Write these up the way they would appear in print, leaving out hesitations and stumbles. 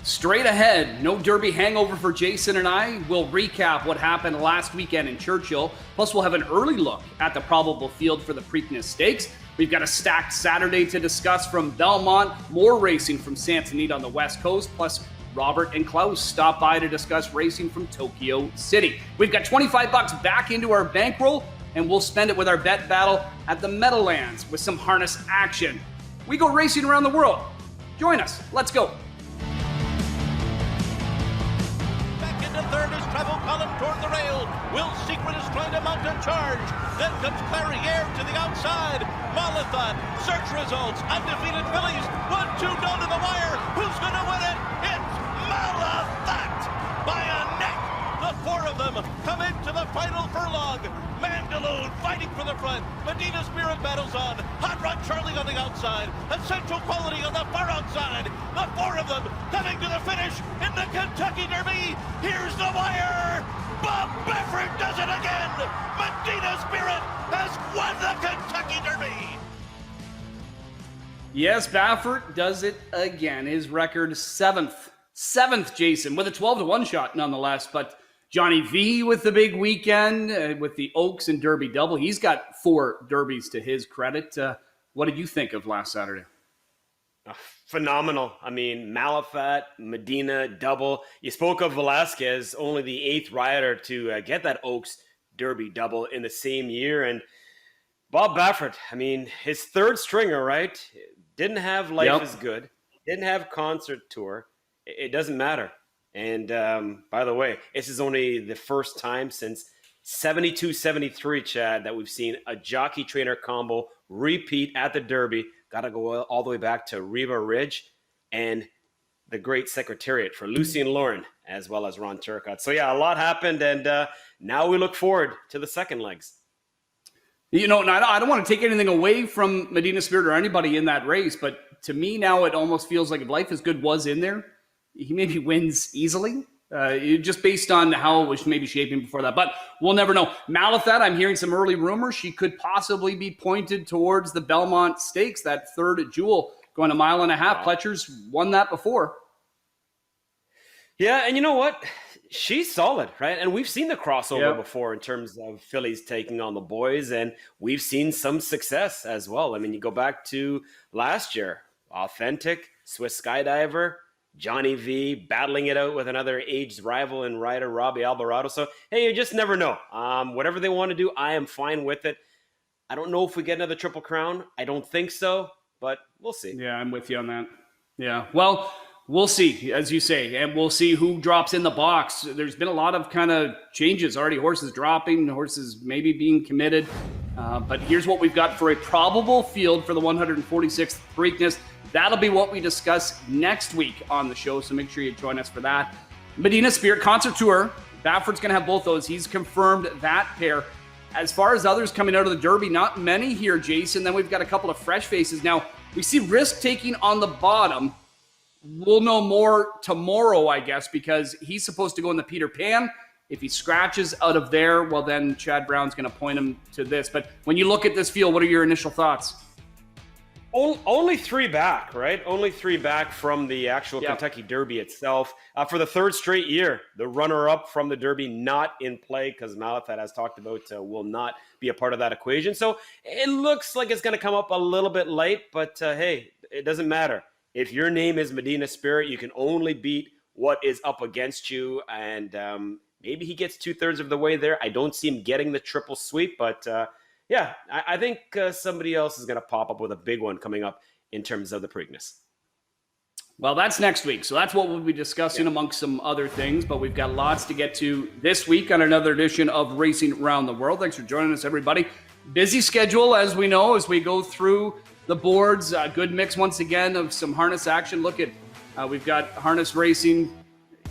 Straight ahead, no Derby hangover for Jason and I. We'll recap what happened last weekend in Churchill. Plus, we'll have an early look at the probable field for the Preakness Stakes. We've got a stacked Saturday to discuss from Belmont, more racing from Santa Anita on the West Coast, plus Robert and Klaus stop by to discuss racing from Tokyo City. We've got $25 back into our bankroll, and we'll spend it with our bet battle at the Meadowlands with some harness action. We go racing around the world. Join us. Let's go. Third is Travel Column toward the rail. Will Secret is trying to mount a charge. Then comes Clariere to the outside. Malathon, search results, undefeated fillies. 1-2 down to the wire. Who's going to win it? It's Malathon by a neck. The four of them come into the final furlong. Mandaloon fighting for the front. Medina Spirit battles on. Hot Rod Charlie on the outside. Essential Quality on the far outside. The four of them coming to the finish in the Kentucky Derby. Here's the wire. Bob Baffert does it again. Medina Spirit has won the Kentucky Derby. Yes, Baffert does it again. His record seventh, Jason, with a 12-1 shot nonetheless, but Johnny V with the big weekend with the Oaks and Derby double. He's got 4 derbies to his credit. What did you think of last Saturday? Phenomenal. I mean, Malafat, Medina, double. You spoke of Velasquez, only the 8th rider to get that Oaks Derby double in the same year. And Bob Baffert, I mean, his 3rd stringer, right? Didn't have Life is Good. Didn't have Concert Tour. It doesn't matter. And by the way, this is only the first time since 72-73, Chad, that we've seen a jockey-trainer combo repeat at the Derby. Got to go all the way back to Reba Ridge and the great secretariat for Lucy and Lauren, as well as Ron Turcotte. So, yeah, a lot happened, and now we look forward to the second legs. You know, and I don't want to take anything away from Medina Spirit or anybody in that race, but to me now it almost feels like if Life is Good was in there, he maybe wins easily, just based on how it was maybe shaping before that. But we'll never know. Malafat, I'm hearing some early rumors. She could possibly be pointed towards the Belmont Stakes, that 3rd jewel, going a mile and a half. Wow. Pletcher's won that before. Yeah, and you know what? She's solid, right? And we've seen the crossover before in terms of fillies taking on the boys, and we've seen some success as well. I mean, you go back to last year, Authentic, Swiss Skydiver, Johnny V battling it out with another aged rival and rider, Robbie Alvarado. So, hey, you just never know. Whatever they want to do, I am fine with it. I don't know if we get another Triple Crown. I don't think so, but we'll see. Yeah, I'm with you on that. Yeah, well, we'll see, as you say, and we'll see who drops in the box. There's been a lot of kind of changes already. Horses dropping, horses maybe being committed. But here's what we've got for a probable field for the 146th Preakness. That'll be what we discuss next week on the show, so make sure you join us for that. Medina Spirit Concert Tour. Baffert's going to have both those. He's confirmed that pair. As far as others coming out of the Derby, not many here, Jason. Then we've got a couple of fresh faces. Now, we see risk-taking on the bottom. We'll know more tomorrow, I guess, because he's supposed to go in the Peter Pan. If he scratches out of there, well, then Chad Brown's going to point him to this. But when you look at this field, what are your initial thoughts? Only 3 back, right? Only 3 back from the actual Kentucky Derby itself. For the 3rd straight year, the runner-up from the Derby not in play because Malafat, as talked about, will not be a part of that equation. So it looks like it's going to come up a little bit late, but hey, it doesn't matter. If your name is Medina Spirit, you can only beat what is up against you, and maybe he gets 2/3 of the way there. I don't see him getting the triple sweep, but yeah, I think somebody else is going to pop up with a big one coming up in terms of the Preakness. Well, that's next week. So that's what we'll be discussing amongst some other things. But we've got lots to get to this week on another edition of Racing Around the World. Thanks for joining us, everybody. Busy schedule, as we know, as we go through the boards. Good mix once again of some harness action. Look at, we've got harness racing,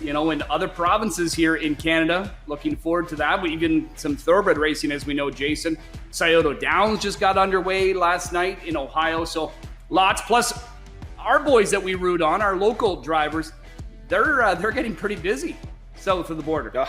you know, in other provinces here in Canada. Looking forward to that. We even some thoroughbred racing, as we know, Jason. Churchill Downs just got underway last night in Ohio. So lots. Plus our boys that we root on, our local drivers, they're getting pretty busy south of the border.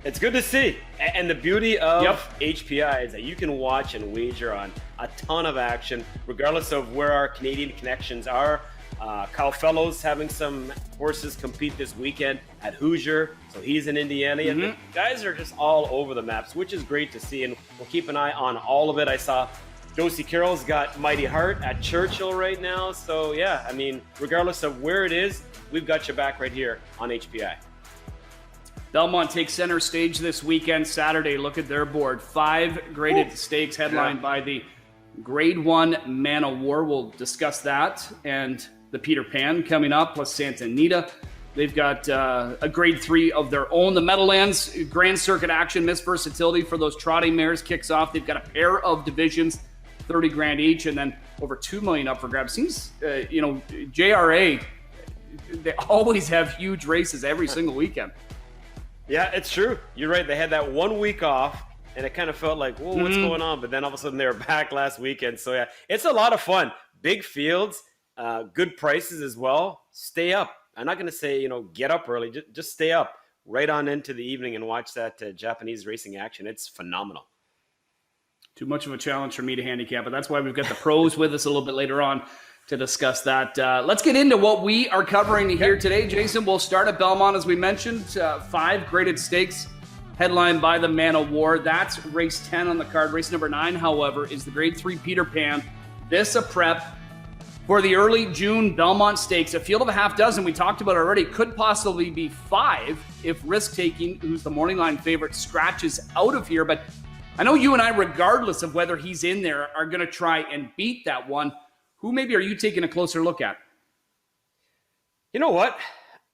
It's good to see. And the beauty of HPI is that you can watch and wager on a ton of action, regardless of where our Canadian connections are. Kyle Fellows having some horses compete this weekend at Hoosier, so he's in Indiana. And the guys are just all over the maps, which is great to see, and we'll keep an eye on all of it. I saw Josie Carroll's got Mighty Heart at Churchill right now, so yeah, I mean, regardless of where it is, we've got your back right here on HPI. Belmont takes center stage this weekend, Saturday. Look at their board. 5 graded stakes headlined by the Grade 1 Man of War. We'll discuss that. And the Peter Pan coming up, plus Santa Anita. They've got a Grade 3 of their own. The Meadowlands Grand Circuit action, Miss Versatility for those trotting mares kicks off. They've got a pair of divisions, 30 grand each, and then over $2 million up for grabs. Seems, JRA, they always have huge races every single weekend. Yeah, it's true. You're right. They had that 1 week off, and it kind of felt like, whoa, what's going on? But then all of a sudden they were back last weekend. So, yeah, it's a lot of fun. Big fields, good prices as well. Stay up. I'm not going to say, get up early. Just stay up right on into the evening and watch that Japanese racing action. It's phenomenal. Too much of a challenge for me to handicap, but that's why we've got the pros with us a little bit later on to discuss that. Let's get into what we are covering here today. Jason, we'll start at Belmont, as we mentioned. 5 graded stakes headlined by the Man of War. That's race 10 on the card. Race number 9, however, is the Grade 3 Peter Pan. This a prep for the early June Belmont Stakes. A field of a half dozen, we talked about already, could possibly be 5 if Risk Taking, who's the morning line favorite, scratches out of here. But I know you and I, regardless of whether he's in there, are going to try and beat that one. Who maybe are you taking a closer look at? You know what?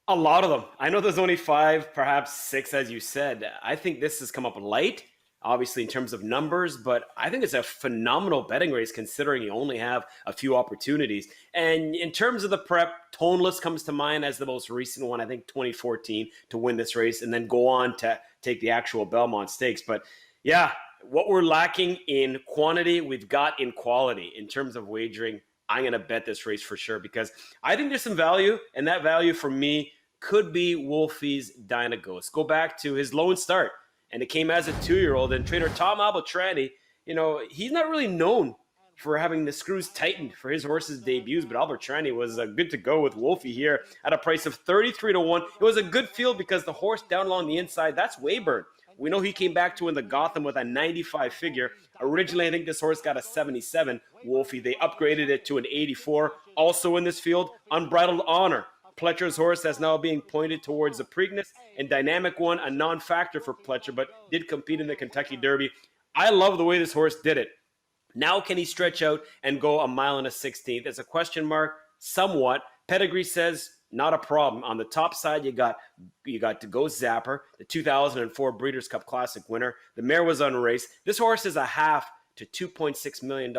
A lot of them. I know there's only 5, perhaps 6, as you said. I think this has come up light, obviously, in terms of numbers, but I think it's a phenomenal betting race considering you only have a few opportunities. And in terms of the prep, Toneless comes to mind as the most recent one, I think 2014, to win this race and then go on to take the actual Belmont Stakes. But yeah, what we're lacking in quantity, we've got in quality in terms of wagering. I'm going to bet this race for sure because I think there's some value, and that value for me could be WOLFIE'S DYNAGHOST. Go back to his lone start, and it came as a 2-year-old, and trainer Tom Albertrani, he's not really known for having the screws tightened for his horse's debuts, but Albertrani was good to go with Wolfie here at a price of 33-1. It was a good field because the horse down along the inside, that's Wayburn. We know he came back to win the Gotham with a 95 figure. Originally, I think this horse got a 77, Wolfie. They upgraded it to an 84. Also in this field, Unbridled Honor. Pletcher's horse that's now being pointed towards the Preakness, and Dynamic One, a non-factor for Pletcher, but did compete in the Kentucky Derby. I love the way this horse did it. Now can he stretch out and go a mile and a 16th? It's a question mark, somewhat. Pedigree says not a problem. On the top side, you got to go Zapper, the 2004 Breeders' Cup Classic winner. The mare was unraced. This horse is a half to $2.6 million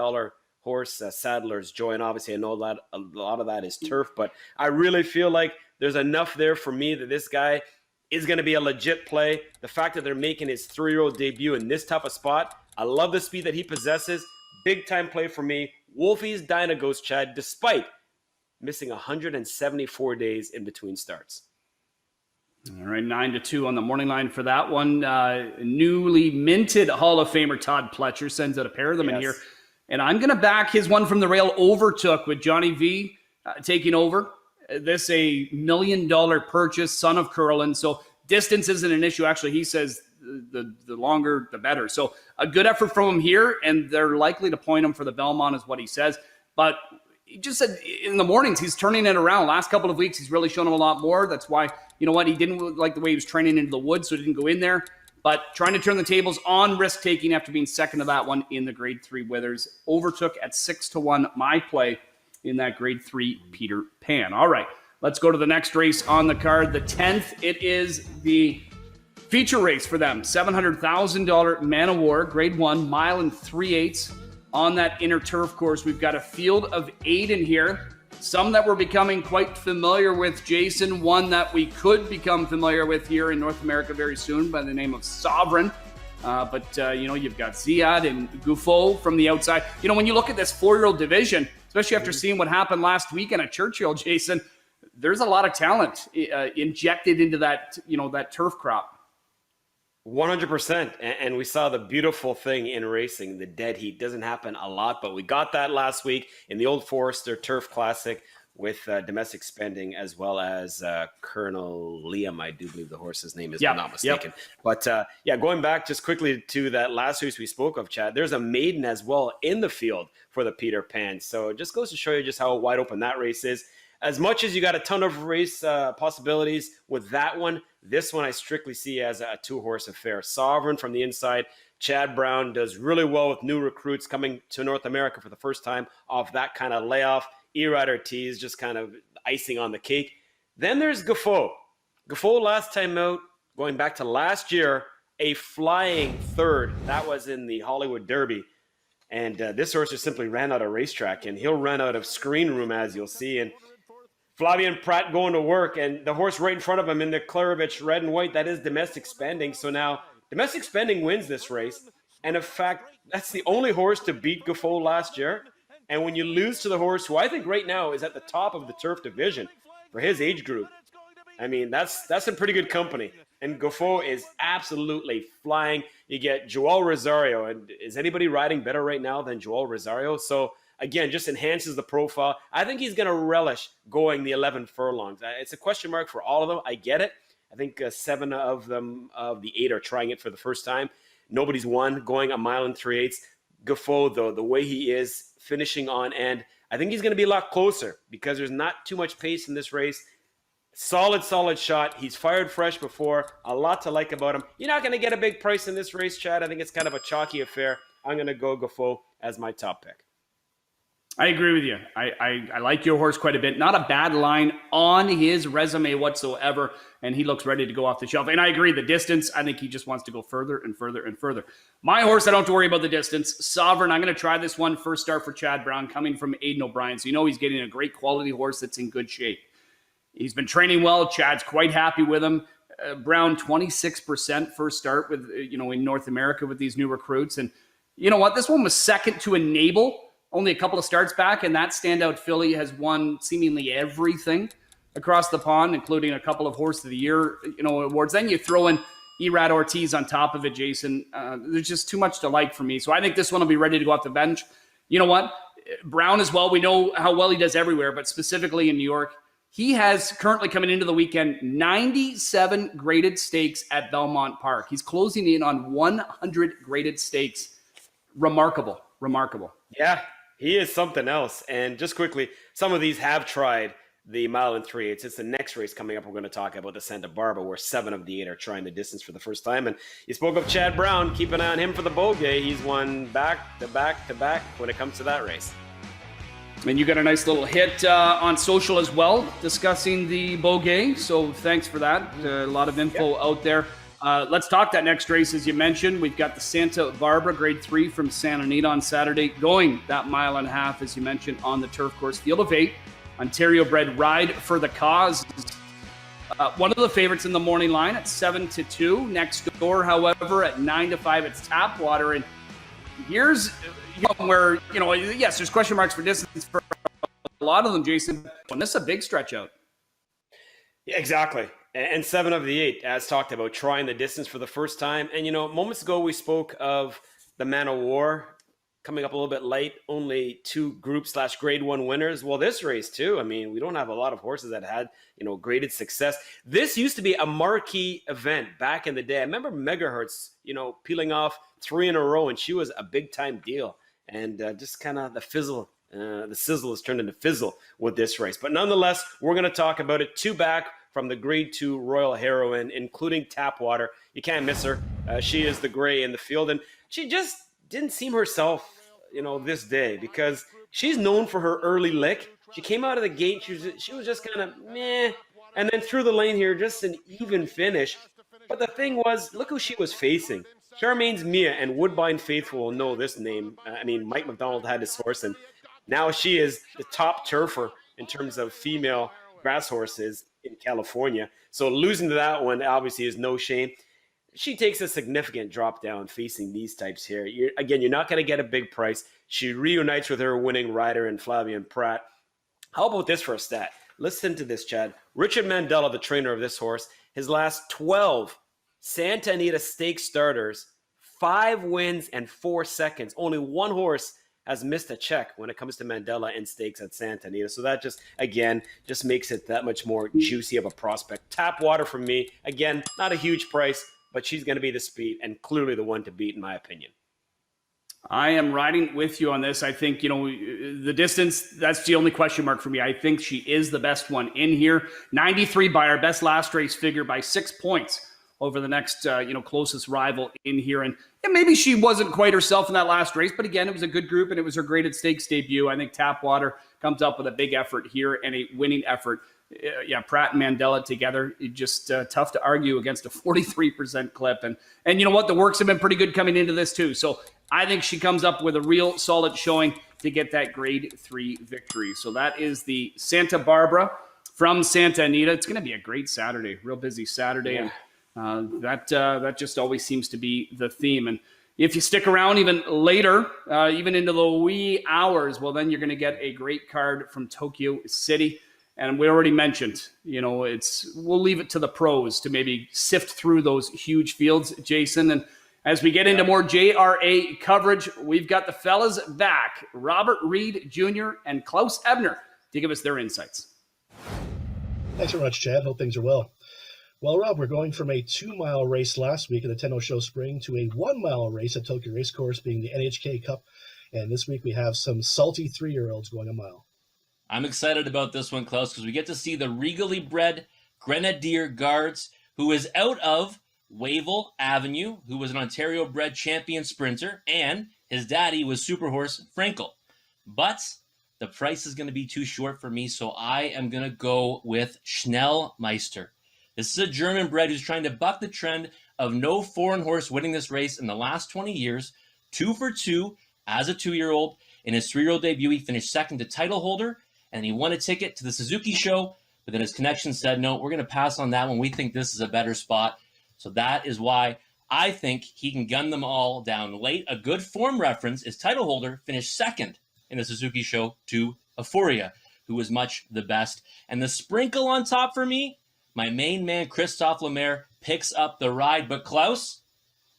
horse, Sadler's Joy, and obviously I know a lot of that is turf, but I really feel like there's enough there for me that this guy is going to be a legit play. The fact that they're making his 3-year-old debut in this tough a spot, I love the speed that he possesses. Big time play for me. WOLFIE'S DYNAGHOST, Chad, despite missing 174 days in between starts. All right, 9-2 on the morning line for that one. Newly minted Hall of Famer Todd Pletcher sends out a pair of them in here. And I'm going to back his one from the rail, Overtook, with Johnny V taking over. This a $1 million purchase, son of Curlin. So distance isn't an issue. Actually, he says the longer, the better. So a good effort from him here, and they're likely to point him for the Belmont is what he says. But he just said in the mornings, he's turning it around. Last couple of weeks, he's really shown him a lot more. That's why, you know what, he didn't like the way he was training into the woods, so he didn't go in there. But trying to turn the tables on risk-taking after being second to that one in the Grade 3 Withers. Overtook at 6-1, my play in that Grade 3 Peter Pan. All right, let's go to the next race on the card. The 10th, it is the feature race for them. $700,000 Man of War, Grade 1, mile and 3/8 on that inner turf course. We've got a field of 8 in here. Some that we're becoming quite familiar with, Jason. One that we could become familiar with here in North America very soon by the name of Sovereign. But you've got Ziad and Gouffo from the outside. You know, when you look at this 4-year-old division, especially after seeing what happened last weekend at Churchill, Jason, there's a lot of talent injected into that, that turf crop. 100%. And we saw the beautiful thing in racing. The dead heat doesn't happen a lot, but we got that last week in the Old Forester Turf Classic. with domestic spending, as well as Colonel Liam, I do believe the horse's name is, Yep, if I'm not mistaken. But yeah, going back just quickly to that last race we spoke of, Chad, there's a maiden as well in the field for the Peter Pan. So it just goes to show you just how wide open that race is. As much as you got a ton of race possibilities with that one, this one I strictly see as a two-horse affair. Sovereign from the inside. Chad Brown does really well with new recruits coming to North America for the first time off that kind of layoff. E-Rider T's just kind of icing on the cake. Then there's Gaffo. Gaffo last time out, going back to last year, a flying third. That was in the Hollywood Derby. And this horse just simply ran out of racetrack, and he'll run out of screen room, as you'll see. And Flavien Prat going to work, and the horse right in front of him in the Klarovich red and white, that is domestic spending. So now domestic spending wins this race. And in fact, that's the only horse to beat Gaffo last year. And when you lose to the horse who I think right now is at the top of the turf division for his age group, I mean, that's some pretty good company. And Gaffo is absolutely flying. You get Joel Rosario. And is anybody riding better right now than Joel Rosario? So again, just enhances the profile. I think he's going to relish going the 11 furlongs. It's a question mark for all of them. I get it. I think 7 of them, of the 8, are trying it for the first time. Nobody's won going a mile and 3/8. Gaffo, though, the way he is finishing on end, I think he's going to be a lot closer because there's not too much pace in this race. Solid shot. He's fired fresh before. A lot to like about him. You're not going to get a big price in this race, Chad. I think it's kind of a chalky affair. I'm going to go Gaffo as my top pick. I agree with you. I like your horse quite a bit. Not a bad line on his resume whatsoever, and he looks ready to go off the shelf. And I agree, the distance, I think he just wants to go further and further and further. My horse, I don't have to worry about the distance. Sovereign, I'm going to try this one. First start for Chad Brown, coming from Aidan O'Brien. So you know he's getting a great quality horse that's in good shape. He's been training well. Chad's quite happy with him. Brown, 26% first start with in North America with these new recruits. And you know what? This one was second to Enable, only a couple of starts back, and that standout filly has won seemingly everything across the pond, including a couple of Horse of the Year, awards. Then you throw in Erad Ortiz on top of it, Jason. There's just too much to like for me. So I think this one will be ready to go off the bench. You know what? Brown as well. We know how well he does everywhere, but specifically in New York, he has currently coming into the weekend 97 graded stakes at Belmont Park. He's closing in on 100 graded stakes. Remarkable. Yeah. He is something else. And just quickly, some of these have tried the mile and 3/8. It's the next race coming up. We're going to talk about the Santa Barbara, where 7 of the 8 are trying the distance for the first time. And you spoke of Chad Brown. Keep an eye on him for the Beaugay. He's won back to back to back when it comes to that race. And you got a nice little hit on social as well, discussing the Beaugay. So thanks for that. A lot of info out there. Let's talk that next race, as you mentioned. We've got the Santa Barbara Grade 3 from Santa Anita on Saturday, going that mile and a half, as you mentioned, on the turf course. Field of 8, Ontario-bred Ride for the Cause. One of the favorites in the morning line at 7-2. Next door, however, at 9-5, it's Tapwater. And here's where, yes, there's question marks for distance for a lot of them, Jason. And this is a big stretch out. Yeah, exactly. And 7 of the 8, as talked about, trying the distance for the first time. And, moments ago we spoke of the Man of War coming up a little bit late, only 2 group/grade 1 winners. Well, this race too, I mean, we don't have a lot of horses that had, graded success. This used to be a marquee event back in the day. I remember Megahertz, peeling off 3 in a row, and she was a big time deal. And just kind of the sizzle has turned into fizzle with this race. But nonetheless, we're going to talk about it. 2 back from the Grade 2 Royal Heroine, including Tapwater. You can't miss her. She is the gray in the field, and she just didn't seem herself, this day, because she's known for her early lick. She came out of the gate, she was just kind of meh, and then through the lane here, just an even finish. But the thing was, look who she was facing. Charmaine's Mia, and Woodbine Faithful will know this name. Mike McDonald had his horse, and now she is the top turfer in terms of female grass horses in California. So losing to that one obviously is no shame. She takes a significant drop down facing these types here. You're not going to get a big price. She reunites with her winning rider in Flavien Prat. How about this for a stat? Listen to this, Chad. Richard Mandela, the trainer of this horse, his last 12 Santa Anita Stakes starters, 5 wins and 4 seconds. Only one horse has missed a check when it comes to Mandela and stakes at Santa Anita. So that just, again, just makes it that much more juicy of a prospect. Tapwater from me. Again, not a huge price, but she's going to be the speed and clearly the one to beat in my opinion. I am riding with you on this. I think, the distance, that's the only question mark for me. I think she is the best one in here. 93 by our best last race figure by 6 points over the next, closest rival in here. And maybe she wasn't quite herself in that last race, but again, it was a good group and it was her graded stakes debut. I think Tapwater comes up with a big effort here and a winning effort. Pratt and Mandela together, just tough to argue against a 43% clip. And you know what? The works have been pretty good coming into this too. So I think she comes up with a real solid showing to get that grade 3 victory. So that is the Santa Barbara from Santa Anita. It's going to be a great Saturday, real busy Saturday. Yeah. And that just always seems to be the theme. And if you stick around even later, even into the wee hours, well, then you're going to get a great card from Tokyo City. And we already mentioned, we'll leave it to the pros to maybe sift through those huge fields, Jason. And as we get into more JRA coverage, we've got the fellas back, Robert Reed Jr. and Klaus Ebner, to give us their insights. Thanks very much, Chad. Hope things are well. Well, Rob, we're going from a 2-mile race last week at the Tenno Show Spring to a 1-mile race at Tokyo Racecourse, being the NHK Cup. And this week we have some salty 3-year-olds going a mile. I'm excited about this one, Klaus, because we get to see the regally bred Grenadier Guards, who is out of Wavell Avenue, who was an Ontario-bred champion sprinter, and his daddy was Superhorse Frankel. But the price is going to be too short for me, so I am going to go with Schnellmeister. This is a German bred who's trying to buck the trend of no foreign horse winning this race in the last 20 years. 2 for 2 as a 2-year-old. In his 3-year-old debut, he finished second to title holder, and he won a ticket to the Suzuki show, but then his connection said, no, we're going to pass on that one. We think this is a better spot. So that is why I think he can gun them all down late. A good form reference is title holder finished second in the Suzuki show to Euphoria, who was much the best. And the sprinkle on top for me, my main man, Christophe Lemaire, picks up the ride. But Klaus,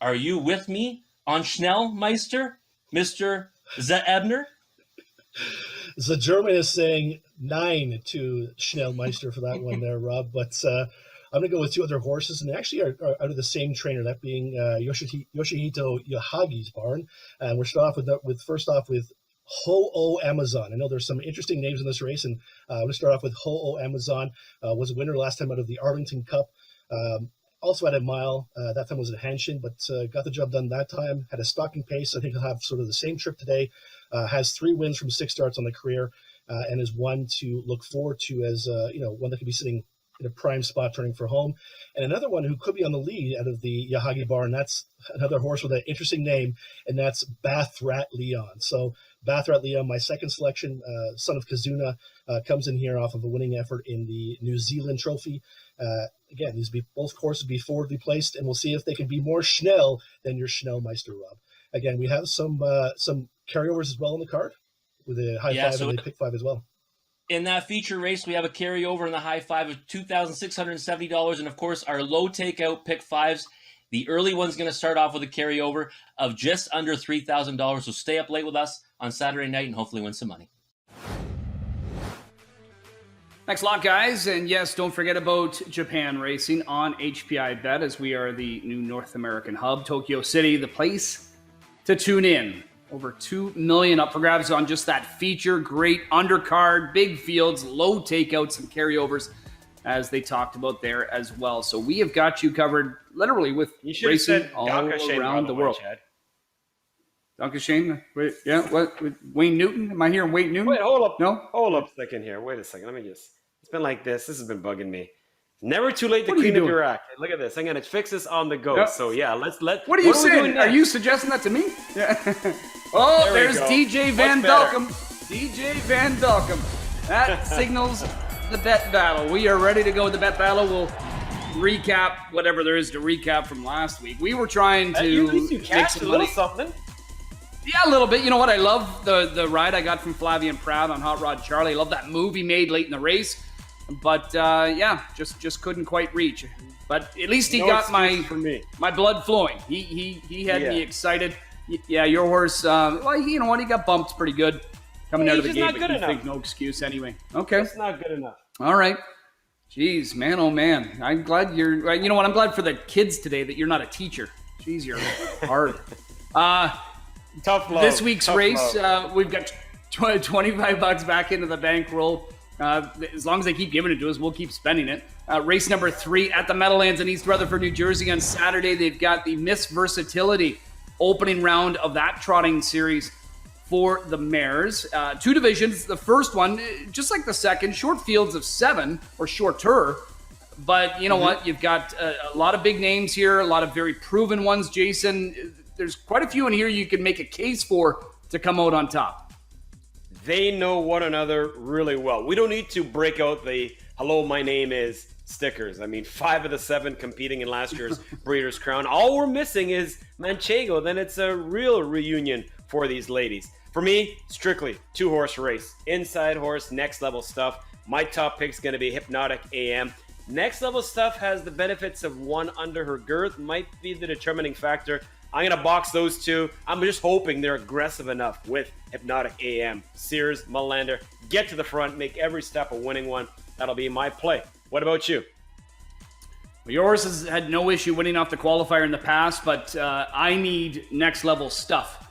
are you with me on Schnellmeister, Mr. Ebner? The German is saying 9 to Schnellmeister for that one there, Rob. But I'm going to go with 2 other horses, and they actually are out of the same trainer, that being Yoshihito Yahagi's barn. And we're starting off with Ho-Oh Amazon. I know there's some interesting names in this race, and I'm going to start off with Ho-Oh Amazon. Was a winner last time out of the Arlington Cup. Also at a mile. That time was at Hanshin, but got the job done that time. Had a stalking pace. I think he'll have sort of the same trip today. Has 3 wins from 6 starts on the career, and is one to look forward to as one that could be sitting in a prime spot turning for home. And another one who could be on the lead out of the Yahagi barn, that's another horse with an interesting name, and that's Bathrat Leon. So Bathrat Leon, my second selection, son of Kazuna, comes in here off of a winning effort in the New Zealand Trophy. Again, these both horses be forwardly placed, and we'll see if they can be more Schnell than your Schnellmeister, Rob. Again, we have some carryovers as well on the card with a high 5 and a pick 5 as well. In that feature race, we have a carryover in the high 5 of $2,670. And of course, our low takeout pick 5s. The early one's going to start off with a carryover of just under $3,000. So stay up late with us on Saturday night and hopefully win some money. Thanks a lot, guys. And yes, don't forget about Japan Racing on HPI Bet, as we are the new North American hub. Tokyo City, the place to tune in. Over $2 million up for grabs on just that feature. Great undercard, big fields, low takeouts and carryovers, as they talked about there as well. So we have got you covered literally with racing all around the world. Duncan Shane? Wait, yeah, what? Wayne Newton? Am I hearing Wayne Newton? Wait, hold up. No? Hold up a second here. Wait a second. Let me just. It's been like this. This has been bugging me. Never too late to clean up your act. Look at this. I'm going to fix this on the go. Yep. So, yeah, let's. What are you saying? Are you suggesting that to me? Yeah. Oh, there's DJ Van Dalkum. DJ Van Dalkum. That signals the bet battle. We are ready to go with the bet battle. We'll recap whatever there is to recap from last week. We were trying to make some money. Something. Yeah, a little bit. You know what? I love the ride I got from Flavian Proud on Hot Rod Charlie. I love that move he made late in the race. But, just couldn't quite reach. But at least he got my blood flowing. He had me excited. Yeah, your horse, well, you know what? He got bumped pretty good coming out of the He's gate. not But good you enough. think no excuse anyway. Okay. That's not good enough. All right. Jeez, man, oh man. I'm glad you're, you know what? I'm glad for the kids today that you're not a teacher. Jeez, you're hard. Tough love. This week's Tough race, love. we've got $25 back into the bankroll. As long as they keep giving it to us, we'll keep spending it. Race number 3 at the Meadowlands in East Rutherford, New Jersey on Saturday. They've got the Miss Versatility opening round of that trotting series for the mares. 2 divisions. The first one, just like the second, short fields of 7 or shorter. But you know what? You've got a lot of big names here, a lot of very proven ones. Jason, there's quite a few in here you can make a case for to come out on top. They know one another really well. We don't need to break out the "Hello, my name is" stickers. I mean, 5 of the 7 competing in last year's Breeders' Crown. All we're missing is Manchego. Then it's a real reunion for these ladies. For me, strictly 2-horse race. Inside horse, next level stuff. My top pick's going to be Hypnotic AM. Next level stuff has the benefits of 1 under her girth. Might be the determining factor. I'm going to box those 2. I'm just hoping they're aggressive enough with Hypnotic AM. Sears, Melander, get to the front, make every step a winning one. That'll be my play. What about you? Well, yours has had no issue winning off the qualifier in the past, but I need next level stuff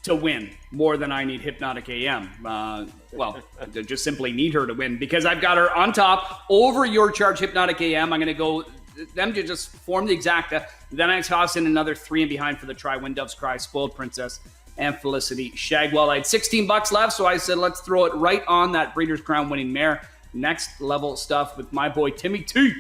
to win more than I need Hypnotic AM. Well, I just simply need her to win because I've got her on top over your charge Hypnotic AM. I'm going to go them to just form the exacta. Then I toss in another 3 and behind for the try. When Doves Cry, Spoiled Princess, and Felicity Shagwell. I had $16 left, so I said let's throw it right on that Breeders' Crown winning mare. Next level stuff with my boy Timmy T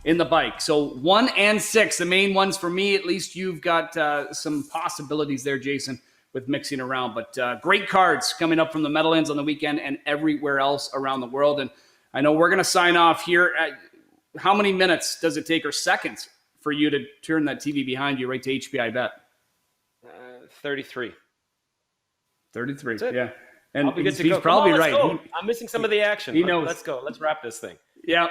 in the bike. So 1 and 6, the main ones for me. At least you've got some possibilities there, Jason, with mixing around. But great cards coming up from the Meadowlands on the weekend and everywhere else around the world. And I know we're going to sign off here. How many minutes does it take, or seconds, for you to turn that TV behind you right to HPI Bet? 33. 33, That's it. yeah. And I'll be good to he's go. probably Come on, right. let's go. I'm missing some of the action. He knows. Let's go. Let's wrap this thing. Yeah.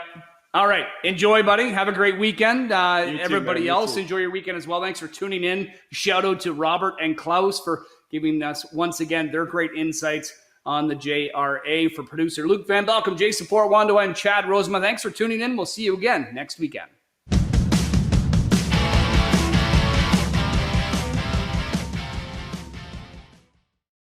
All right. Enjoy, buddy. Have a great weekend. too, Everybody man. You else, too. enjoy your weekend as well. Thanks for tuning in. Shout out to Robert and Klaus for giving us, once again, their great insights on the JRA. For producer Luke Van Belcom, Jason Port, Wando, and Chad Rosema, thanks for tuning in. We'll see you again next weekend.